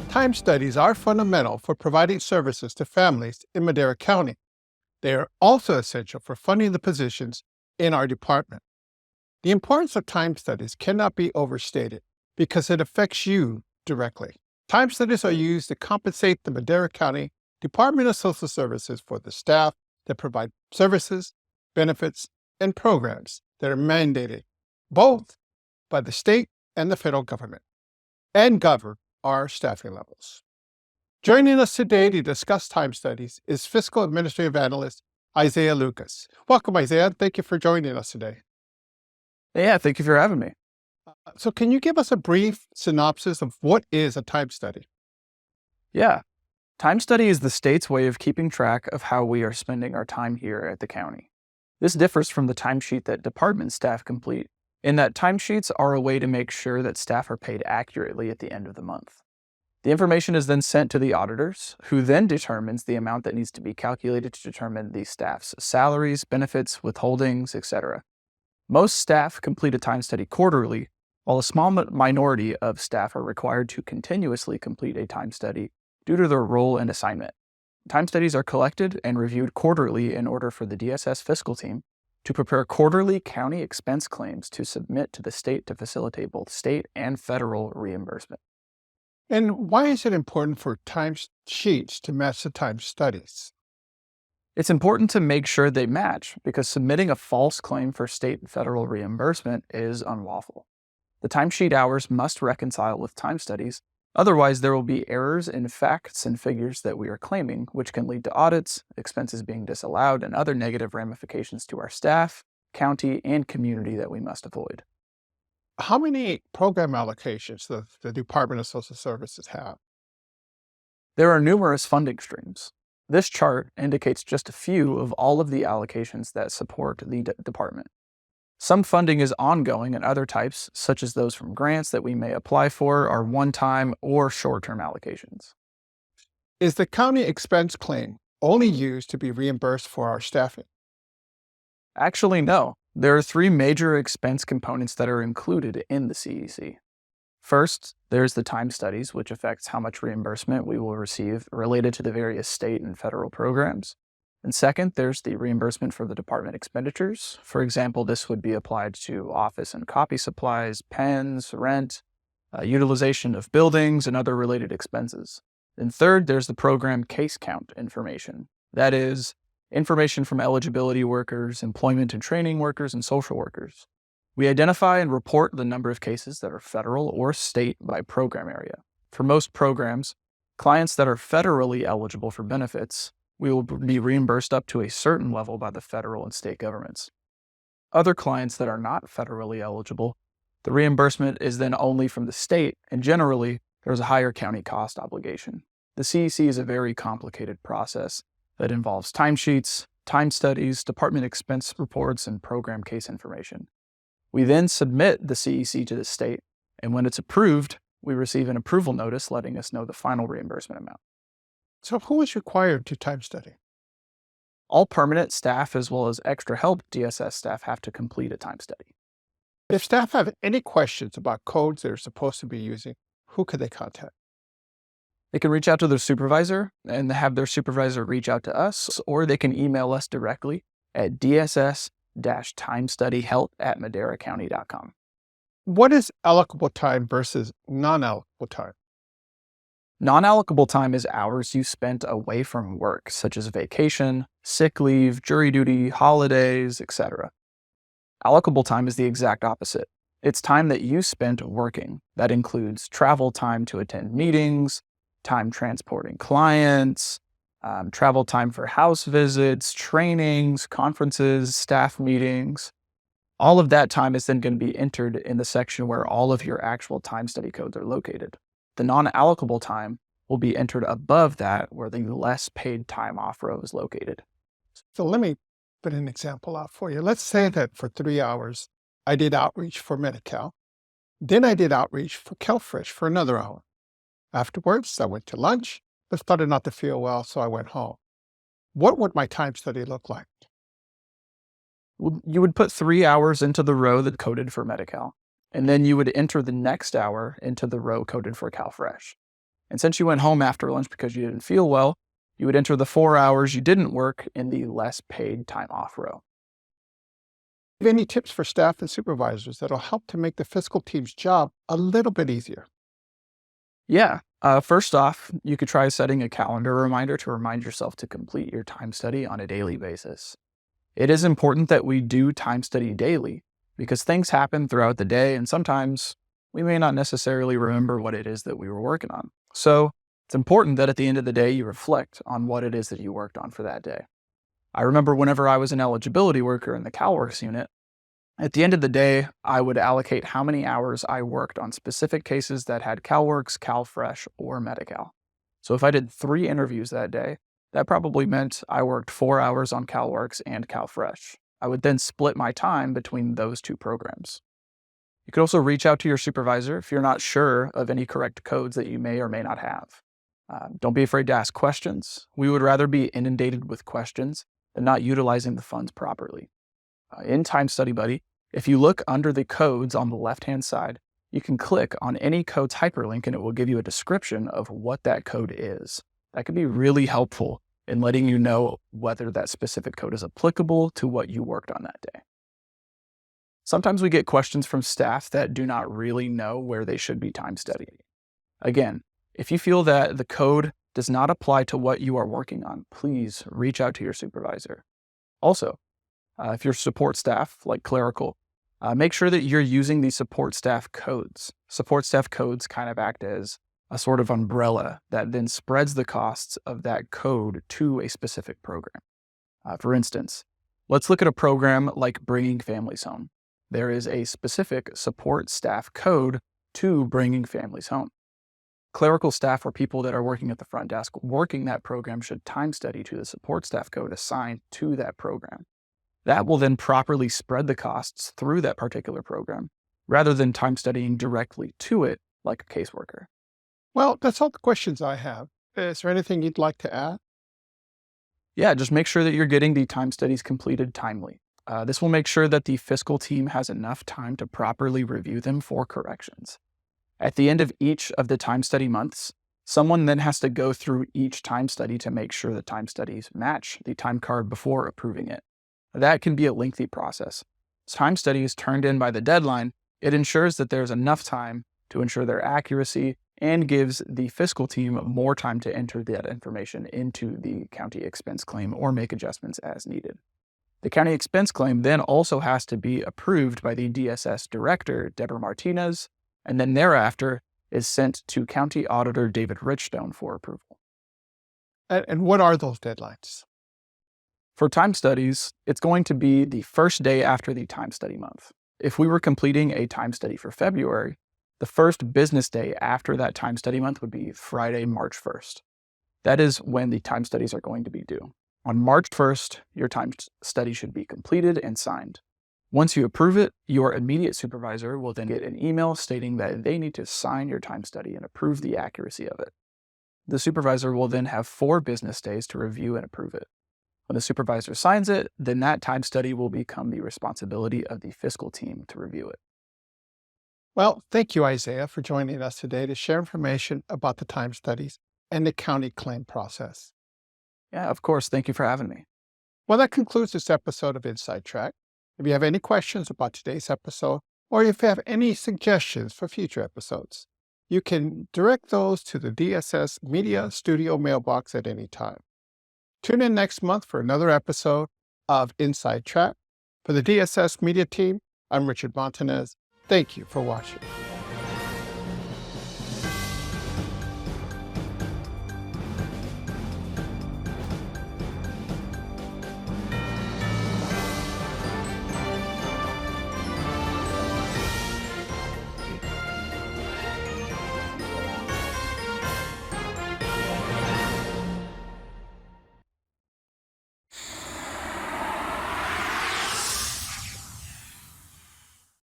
Time studies are fundamental for providing services to families in Madera County. They are also essential for funding the positions in our department. The importance of time studies cannot be overstated because it affects you directly. Time studies are used to compensate the Madera County Department of Social Services for the staff that provide services, benefits, and programs that are mandated both by the state and the federal government and govern our staffing levels. Joining us today to discuss time studies is Fiscal Administrative Analyst Isaiah Lucas. Welcome, Isaiah. Thank you for joining us today. Yeah, thank you for having me. So can you give us a brief synopsis of what is a time study? Yeah. Time study is the state's way of keeping track of how we are spending our time here at the county. This differs from the timesheet that department staff complete, in that timesheets are a way to make sure that staff are paid accurately at the end of the month. The information is then sent to the auditors, who then determines the amount that needs to be calculated to determine the staff's salaries, benefits, withholdings, etc. Most staff complete a time study quarterly, while a small minority of staff are required to continuously complete a time study due to their role and assignment. Time studies are collected and reviewed quarterly in order for the DSS fiscal team to prepare quarterly county expense claims to submit to the state to facilitate both state and federal reimbursement. And why is it important for time sheets to match the time studies? It's important to make sure they match because submitting a false claim for state and federal reimbursement is unlawful. The timesheet hours must reconcile with time studies, otherwise there will be errors in facts and figures that we are claiming, which can lead to audits, expenses being disallowed, and other negative ramifications to our staff, county, and community that we must avoid. How many program allocations does the Department of Social Services have? There are numerous funding streams. This chart indicates just a few of all of the allocations that support the department. Some funding is ongoing and other types, such as those from grants that we may apply for, are one-time or short-term allocations. Is the county expense claim only used to be reimbursed for our staffing? Actually, no. There are three major expense components that are included in the CEC. First, there's the time studies, which affects how much reimbursement we will receive related to the various state and federal programs. And second, there's the reimbursement for the department expenditures. For example, this would be applied to office and copy supplies, pens, rent, utilization of buildings, and other related expenses. And third, there's the program case count information. That is, information from eligibility workers, employment and training workers, and social workers. We identify and report the number of cases that are federal or state by program area. For most programs, clients that are federally eligible for benefits, we will be reimbursed up to a certain level by the federal and state governments. Other clients that are not federally eligible, the reimbursement is then only from the state, and generally, there's a higher county cost obligation. The CEC is a very complicated process that involves timesheets, time studies, department expense reports, and program case information. We then submit the CEC to the state, and when it's approved, we receive an approval notice letting us know the final reimbursement amount. So who is required to time study? All permanent staff as well as extra help DSS staff have to complete a time study. If staff have any questions about codes they're supposed to be using, who could they contact? They can reach out to their supervisor and have their supervisor reach out to us, or they can email us directly at dss-timestudyhelp@maderacounty.com. What is allocable time versus non-allocable time? Non-allocable time is hours you spent away from work, such as vacation, sick leave, jury duty, holidays, etc. Allocable time is the exact opposite. It's time that you spent working. That includes travel time to attend meetings, time transporting clients, travel time for house visits, trainings, conferences, staff meetings. All of that time is then going to be entered in the section where all of your actual time study codes are located. The non-allocable time will be entered above that where the less paid time off row is located. So let me put an example out for you. Let's say that for 3 hours, I did outreach for Medi-Cal. Then I did outreach for CalFresh for another hour. Afterwards, I went to lunch, but started not to feel well, so I went home. What would my time study look like? You would put 3 hours into the row that coded for Medi-Cal, and then you would enter the next hour into the row coded for CalFresh. And since you went home after lunch because you didn't feel well, you would enter the 4 hours you didn't work in the less paid time off row. Have any tips for staff and supervisors that'll help to make the fiscal team's job a little bit easier? Yeah. First off, you could try setting a calendar reminder to remind yourself to complete your time study on a daily basis. It is important that we do time study daily because things happen throughout the day and sometimes we may not necessarily remember what it is that we were working on. So it's important that at the end of the day, you reflect on what it is that you worked on for that day. I remember whenever I was an eligibility worker in the CalWorks unit, at the end of the day, I would allocate how many hours I worked on specific cases that had CalWorks, CalFresh, or Medi-Cal. So if I did 3 interviews that day, that probably meant I worked 4 hours on CalWorks and CalFresh. I would then split my time between those 2 programs. You could also reach out to your supervisor if you're not sure of any correct codes that you may or may not have. Don't be afraid to ask questions. We would rather be inundated with questions than not utilizing the funds properly. In Time Study Buddy, if you look under the codes on the left-hand side, you can click on any code's hyperlink and it will give you a description of what that code is. That can be really helpful in letting you know whether that specific code is applicable to what you worked on that day. Sometimes we get questions from staff that do not really know where they should be time studying. Again, if you feel that the code does not apply to what you are working on, please reach out to your supervisor. Also, if you're support staff, like clerical, make sure that you're using the support staff codes. Support staff codes kind of act as a sort of umbrella that then spreads the costs of that code to a specific program. For instance, let's look at a program like Bringing Families Home. There is a specific support staff code to Bringing Families Home. Clerical staff or people that are working at the front desk working that program should time study to the support staff code assigned to that program. That will then properly spread the costs through that particular program, rather than time studying directly to it like a caseworker. Well, that's all the questions I have. Is there anything you'd like to add? Yeah, just make sure that you're getting the time studies completed timely. This will make sure that the fiscal team has enough time to properly review them for corrections. At the end of each of the time study months, someone then has to go through each time study to make sure the time studies match the time card before approving it. That can be a lengthy process. As time study is turned in by the deadline, it ensures that there's enough time to ensure their accuracy and gives the fiscal team more time to enter that information into the county expense claim or make adjustments as needed. The county expense claim then also has to be approved by the DSS director, Deborah Martinez, and then thereafter is sent to County Auditor David Richstone for approval. And what are those deadlines? For time studies, it's going to be the first day after the time study month. If we were completing a time study for February, the first business day after that time study month would be Friday, March 1st. That is when the time studies are going to be due. On March 1st, your time study should be completed and signed. Once you approve it, your immediate supervisor will then get an email stating that they need to sign your time study and approve the accuracy of it. The supervisor will then have 4 business days to review and approve it. When the supervisor signs it, then that time study will become the responsibility of the fiscal team to review it. Well, thank you, Isaiah, for joining us today to share information about the time studies and the county claim process. Yeah, of course. Thank you for having me. Well, that concludes this episode of Inside Track. If you have any questions about today's episode, or if you have any suggestions for future episodes, you can direct those to the DSS Media Studio mailbox at any time. Tune in next month for another episode of Inside Track. For the DSS Media team, I'm Richard Montañez. Thank you for watching.